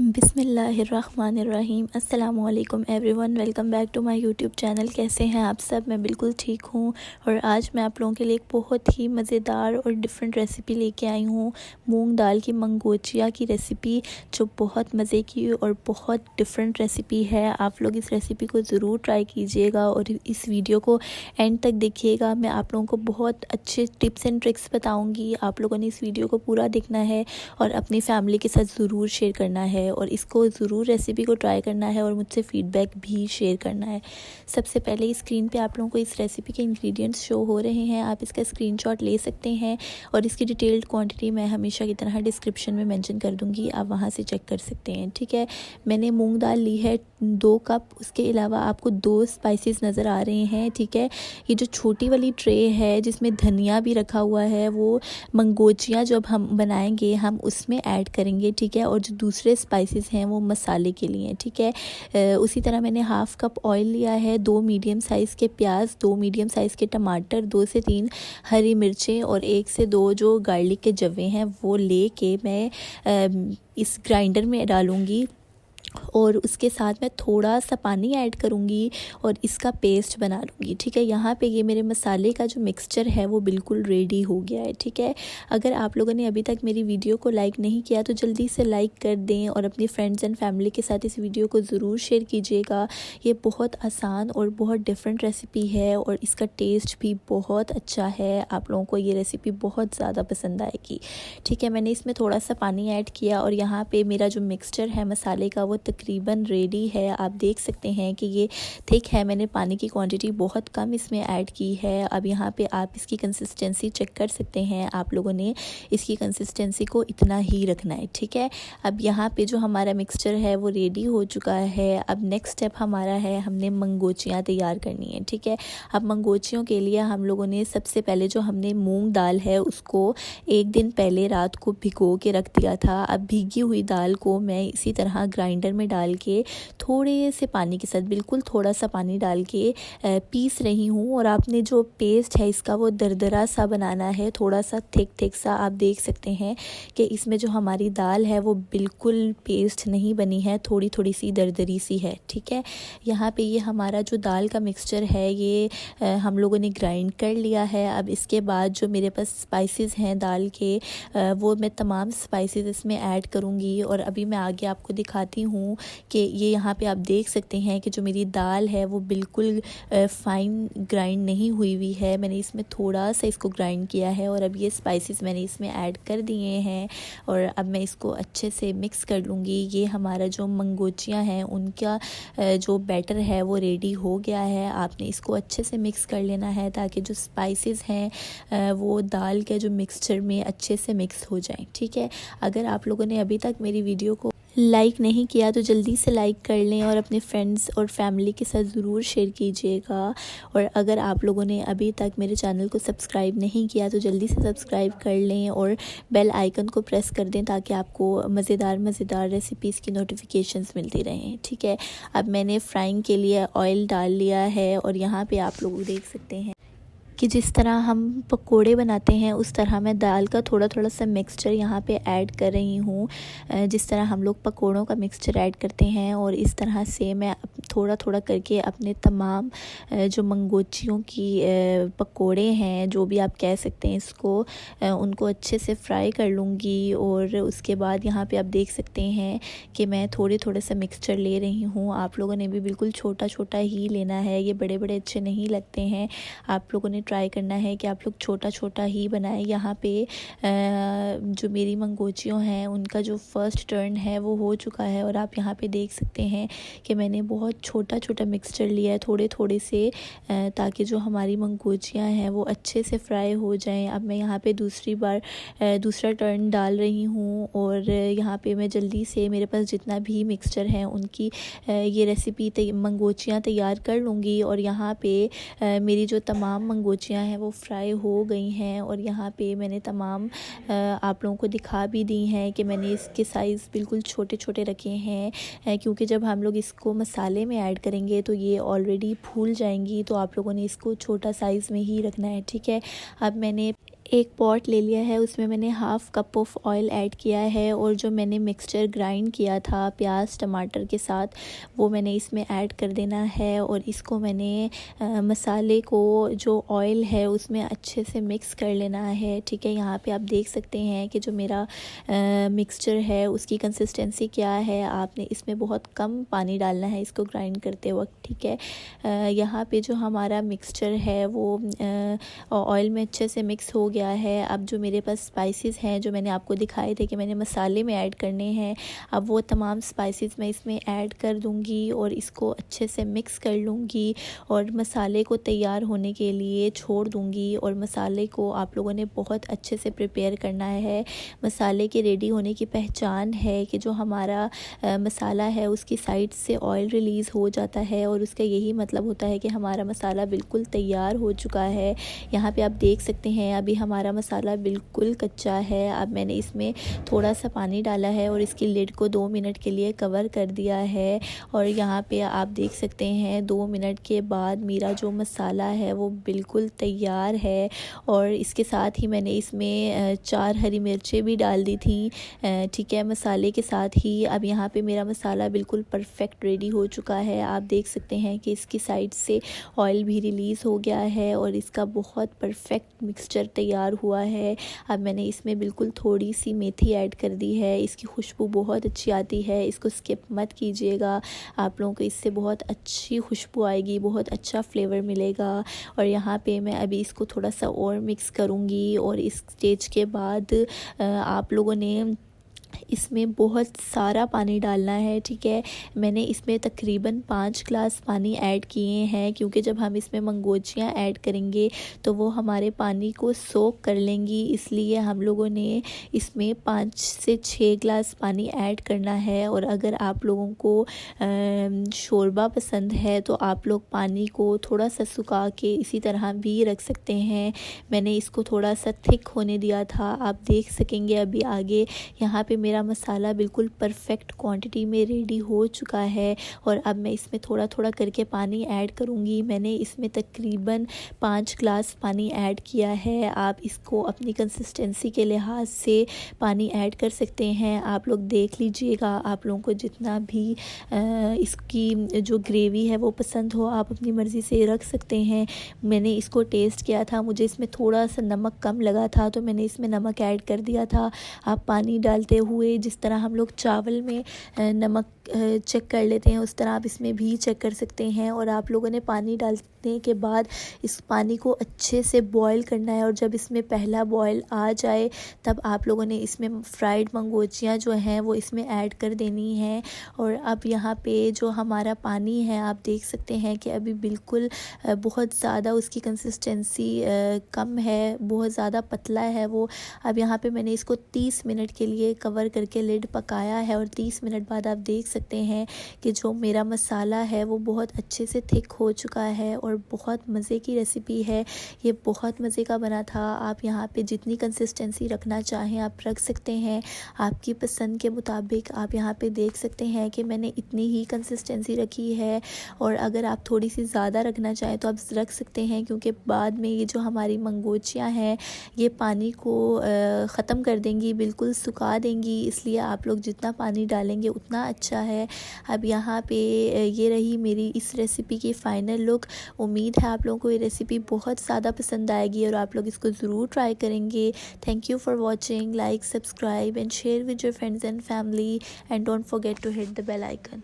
बिस्मिल्लाहिर्रहमानिर्रहीम। अस्सलामुअलैकुम everyone, welcome back to my YouTube channel. कैसे हैं आप सब? मैं बिल्कुल ठीक हूँ और आज मैं आप लोगों के लिए एक बहुत ही मज़ेदार और डिफरेंट रेसिपी लेके आई हूँ। मूंग दाल की मंगोचिया की रेसिपी, जो बहुत मज़े की और बहुत डिफरेंट रेसिपी है। आप लोग इस रेसिपी को ज़रूर ट्राई कीजिएगा और इस वीडियो को एंड तक देखिएगा। मैं आप लोगों को बहुत अच्छे टिप्स एंड ट्रिक्स बताऊँगी। आप लोगों ने इस वीडियो को पूरा देखना है और अपनी फैमिली के साथ ज़रूर शेयर करना है और इसको ज़रूर रेसिपी को ट्राई करना है और मुझसे फ़ीडबैक भी शेयर करना है। सबसे पहले स्क्रीन पे आप लोगों को इस रेसिपी के इंग्रेडिएंट्स शो हो रहे हैं, आप इसका स्क्रीनशॉट ले सकते हैं और इसकी डिटेल्ड क्वांटिटी मैं हमेशा की तरह डिस्क्रिप्शन में मेंशन कर दूंगी, आप वहां से चेक कर सकते हैं। ठीक है, मैंने मूंग दाल ली है 2 कप। उसके अलावा आपको 2 स्पाइसेस नज़र आ रहे हैं। ठीक है, ये जो छोटी वाली ट्रे है जिसमें धनिया भी रखा हुआ है, वो मंगोचिया जब हम बनाएंगे हम उसमें ऐड करेंगे। ठीक है, और जो दूसरे स्पाइसेस हैं वो मसाले के लिए। ठीक है, उसी तरह मैंने 1/2 कप ऑयल लिया है, 2 मीडियम साइज़ के प्याज, 2 मीडियम साइज़ के टमाटर, 2 से 3 हरी मिर्चें और 1 से 2 जो गार्लिक के जवे हैं वो लेके मैं इस ग्राइंडर में डालूँगी और उसके साथ मैं थोड़ा सा पानी ऐड करूँगी और इसका पेस्ट बना लूँगी। ठीक है, यहाँ पे ये मेरे मसाले का जो मिक्सचर है वो बिल्कुल रेडी हो गया है। ठीक है, अगर आप लोगों ने अभी तक मेरी वीडियो को लाइक नहीं किया तो जल्दी से लाइक कर दें और अपनी फ्रेंड्स एंड फैमिली के साथ इस वीडियो को ज़रूर शेयर कीजिएगा। ये बहुत आसान और बहुत डिफरेंट रेसिपी है और इसका टेस्ट भी बहुत अच्छा है। आप लोगों को ये रेसिपी बहुत ज़्यादा पसंद आएगी। ठीक है, मैंने इसमें थोड़ा सा पानी ऐड किया और यहाँ पे मेरा जो मिक्सचर है मसाले का वो तकरीबन रेडी है। आप देख सकते हैं कि ये थिक है। मैंने पानी की क्वांटिटी बहुत कम इसमें ऐड की है। अब यहाँ पे आप इसकी कंसिस्टेंसी चेक कर सकते हैं। आप लोगों ने इसकी कंसिस्टेंसी को इतना ही रखना है। ठीक है, अब यहाँ पे जो हमारा मिक्सचर है वो रेडी हो चुका है। अब नेक्स्ट स्टेप हमारा है, हमने मंगोचियाँ तैयार करनी है। ठीक है, अब मंगोचियों के लिए हम लोगों ने सबसे पहले जो हमने मूंग दाल है उसको 1 दिन पहले रात को भिगो के रख दिया था। अब भीगी हुई दाल को मैं इसी तरह ग्राइंडर में डाल के थोड़े से पानी के साथ, बिल्कुल थोड़ा सा पानी डाल के पीस रही हूँ। और आपने जो पेस्ट है इसका वो दरदरा सा बनाना है, थोड़ा सा थिक सा। आप देख सकते हैं कि इसमें जो हमारी दाल है वो बिल्कुल पेस्ट नहीं बनी है, थोड़ी थोड़ी सी दरदरी सी है। ठीक है, यहाँ पे ये हमारा जो दाल का मिक्सचर है ये हम लोगों ने ग्राइंड कर लिया है। अब इसके बाद जो मेरे पास स्पाइसेस हैं दाल के, वो मैं तमाम स्पाइसेस इसमें ऐड करूँगी और अभी मैं आगे आपको दिखाती हूँ कि ये यहाँ पे आप देख सकते हैं कि जो मेरी दाल है वो बिल्कुल फाइन ग्राइंड नहीं हुई है। मैंने इसमें थोड़ा सा इसको ग्राइंड किया है और अब ये स्पाइसेस मैंने इसमें ऐड कर दिए हैं और अब मैं इसको अच्छे से मिक्स कर लूँगी। ये हमारा जो मंगोचियाँ हैं उनका जो बैटर है वो रेडी हो गया है। आपने इसको अच्छे से मिक्स कर लेना है ताकि जो स्पाइसेस हैं वो दाल के जो मिक्सचर में अच्छे से मिक्स हो जाएं। ठीक है, अगर आप लोगों ने अभी तक मेरी वीडियो को लाइक नहीं किया तो जल्दी से लाइक कर लें और अपने फ्रेंड्स और फैमिली के साथ ज़रूर शेयर कीजिएगा। और अगर आप लोगों ने अभी तक मेरे चैनल को सब्सक्राइब नहीं किया तो जल्दी से सब्सक्राइब कर लें और बेल आइकन को प्रेस कर दें ताकि आपको मज़ेदार रेसिपीज़ की नोटिफिकेशंस मिलती रहें। ठीक है, अब मैंने फ्राइंग के लिए ऑयल डाल लिया है और यहाँ पर आप लोग देख सकते हैं कि जिस तरह हम पकोड़े बनाते हैं उस तरह मैं दाल का थोड़ा सा मिक्सचर यहाँ पे ऐड कर रही हूँ, जिस तरह हम लोग पकोड़ों का मिक्सचर ऐड करते हैं। और इस तरह से मैं थोड़ा करके अपने तमाम जो मंगोचियों की पकोड़े हैं, जो भी आप कह सकते हैं इसको, उनको अच्छे से फ्राई कर लूँगी। और उसके बाद यहाँ पे आप देख सकते हैं कि मैं थोड़ा सा मिक्सचर ले रही हूँ। आप लोगों ने भी बिल्कुल छोटा ही लेना है, ये बड़े अच्छे नहीं लगते हैं। आप लोगों ने ट्राई करना है कि आप लोग छोटा ही बनाएं। यहाँ पे जो मेरी मंगोचियों हैं उनका जो फर्स्ट टर्न है वो हो चुका है और आप यहाँ पे देख सकते हैं कि मैंने बहुत छोटा मिक्सचर लिया है, थोड़े से, ताकि जो हमारी मंगोचियाँ हैं वो अच्छे से फ्राई हो जाएं। अब मैं यहाँ पे दूसरा टर्न डाल रही हूँ और यहाँ पे मैं जल्दी से, मेरे पास जितना भी मिक्सचर है उनकी ये रेसिपी मंगोचियाँ तैयार कर लूँगी। और यहाँ पे मेरी जो तमाम मंगोचियाँ हैं वो फ्राई हो गई हैं और यहाँ पे मैंने तमाम आप लोगों को दिखा भी दी हैं कि मैंने इसके साइज़ बिल्कुल छोटे रखे हैं, क्योंकि जब हम लोग इसको मसाले में ऐड करेंगे तो ये ऑलरेडी फूल जाएंगी, तो आप लोगों ने इसको छोटा साइज़ में ही रखना है। ठीक है, अब मैंने एक पॉट ले लिया है, उसमें मैंने half cup of oil add किया है और जो मैंने मिक्सचर ग्राइंड किया था प्याज टमाटर के साथ वो मैंने इसमें ऐड कर देना है। और इसको मैंने मसाले को जो ऑयल है उसमें अच्छे से मिक्स कर लेना है। ठीक है, यहाँ पे आप देख सकते हैं कि जो मेरा मिक्सचर है उसकी कंसिस्टेंसी क्या है। आपने इसमें बहुत कम पानी डालना है इसको ग्राइंड करते वक्त। ठीक है, यहाँ पे जो हमारा मिक्सचर है वो ऑयल में अच्छे से मिक्स हो गया है। अब जो मेरे पास स्पाइसेस हैं जो मैंने आपको दिखाए थे कि मैंने मसाले में ऐड करने हैं, अब वो तमाम स्पाइसेस मैं इसमें ऐड कर दूंगी और इसको अच्छे से मिक्स कर लूँगी और मसाले को तैयार होने के लिए छोड़ दूंगी। और मसाले को आप लोगों ने बहुत अच्छे से प्रिपेयर करना है। मसाले के रेडी होने की पहचान है कि जो हमारा मसाला है उसकी साइड से ऑयल रिलीज़ हो जाता है और उसका यही मतलब होता है कि हमारा मसाला बिल्कुल तैयार हो चुका है। यहाँ पे आप देख सकते हैं अभी हमारा मसाला बिल्कुल कच्चा है। अब मैंने इसमें थोड़ा सा पानी डाला है और इसकी लिड को 2 मिनट के लिए कवर कर दिया है। और यहाँ पे आप देख सकते हैं 2 मिनट के बाद मेरा जो मसाला है वो बिल्कुल तैयार है। और इसके साथ ही मैंने इसमें 4 हरी मिर्चें भी डाल दी थी, ठीक है, मसाले के साथ ही। अब यहाँ पे मेरा मसाला बिल्कुल परफेक्ट रेडी हो चुका है। आप देख सकते हैं कि इसकी साइड से ऑयल भी रिलीज़ हो गया है और इसका बहुत परफेक्ट मिक्सचर तैयार हुआ है। अब मैंने इसमें बिल्कुल थोड़ी सी मेथी ऐड कर दी है, इसकी खुशबू बहुत अच्छी आती है, इसको स्किप मत कीजिएगा। आप लोगों को इससे बहुत अच्छी खुशबू आएगी, बहुत अच्छा फ्लेवर मिलेगा। और यहाँ पे मैं अभी इसको थोड़ा सा और मिक्स करूँगी और इस स्टेज के बाद आप लोगों ने इसमें बहुत सारा पानी डालना है। ठीक है, मैंने इसमें तकरीबन 5 ग्लास पानी ऐड किए हैं क्योंकि जब हम इसमें मंगोचियाँ ऐड करेंगे तो वो हमारे पानी को सोक कर लेंगी, इसलिए हम लोगों ने इसमें 5 से 6 ग्लास पानी ऐड करना है। और अगर आप लोगों को शोरबा पसंद है तो आप लोग पानी को थोड़ा सा सुखा के इसी तरह भी रख सकते हैं। मैंने इसको थोड़ा सा थिक होने दिया था, आप देख सकेंगे अभी आगे। यहाँ पे मेरा मसाला बिल्कुल परफेक्ट क्वांटिटी में रेडी हो चुका है और अब मैं इसमें थोड़ा थोड़ा करके पानी ऐड करूँगी। मैंने इसमें तकरीबन 5 ग्लास पानी ऐड किया है। आप इसको अपनी कंसिस्टेंसी के लिहाज से पानी ऐड कर सकते हैं। आप लोग देख लीजिएगा, आप लोगों को जितना भी इसकी जो ग्रेवी है वो पसंद हो आप अपनी मर्ज़ी से रख सकते हैं। मैंने इसको टेस्ट किया था, मुझे इसमें थोड़ा सा नमक कम लगा था तो मैंने इसमें नमक ऐड कर दिया था। आप पानी डालते हुए जिस तरह हम लोग चावल में नमक चेक कर लेते हैं उस तरह आप इसमें भी चेक कर सकते हैं। और आप लोगों ने पानी डालने के बाद इस पानी को अच्छे से बॉईल करना है और जब इसमें पहला बॉईल आ जाए तब आप लोगों ने इसमें फ्राइड मंगोचियाँ जो हैं वो इसमें ऐड कर देनी है। और अब यहाँ पे जो हमारा पानी है आप देख सकते हैं कि अभी बिल्कुल बहुत ज़्यादा उसकी कंसिस्टेंसी कम है, बहुत ज़्यादा पतला है वो। अब यहाँ पे मैंने इसको 30 मिनट के लिए कवर करके लिड पकाया है और 30 मिनट बाद आप देख सकते हैं कि जो मेरा मसाला है वो बहुत अच्छे से थिक हो चुका है और बहुत मज़े की रेसिपी है। ये बहुत मज़े का बना था। आप यहाँ पे जितनी कंसिस्टेंसी रखना चाहें आप रख सकते हैं, आपकी पसंद के मुताबिक। आप यहाँ पे देख सकते हैं कि मैंने इतनी ही कंसिस्टेंसी रखी है और अगर आप थोड़ी सी ज़्यादा रखना चाहें तो आप रख सकते हैं क्योंकि बाद में ये जो हमारी मंगोचियाँ हैं ये पानी को ख़त्म कर देंगी, बिल्कुल सुखा देंगी, इसलिए आप लोग जितना पानी डालेंगे उतना अच्छा है। अब यहाँ पे ये रही मेरी इस रेसिपी की फ़ाइनल लुक। उम्मीद है आप लोगों को ये रेसिपी बहुत ज़्यादा पसंद आएगी और आप लोग इसको ज़रूर ट्राई करेंगे। Thank you for watching, like, subscribe and share with your friends and family and don't forget to hit the bell icon.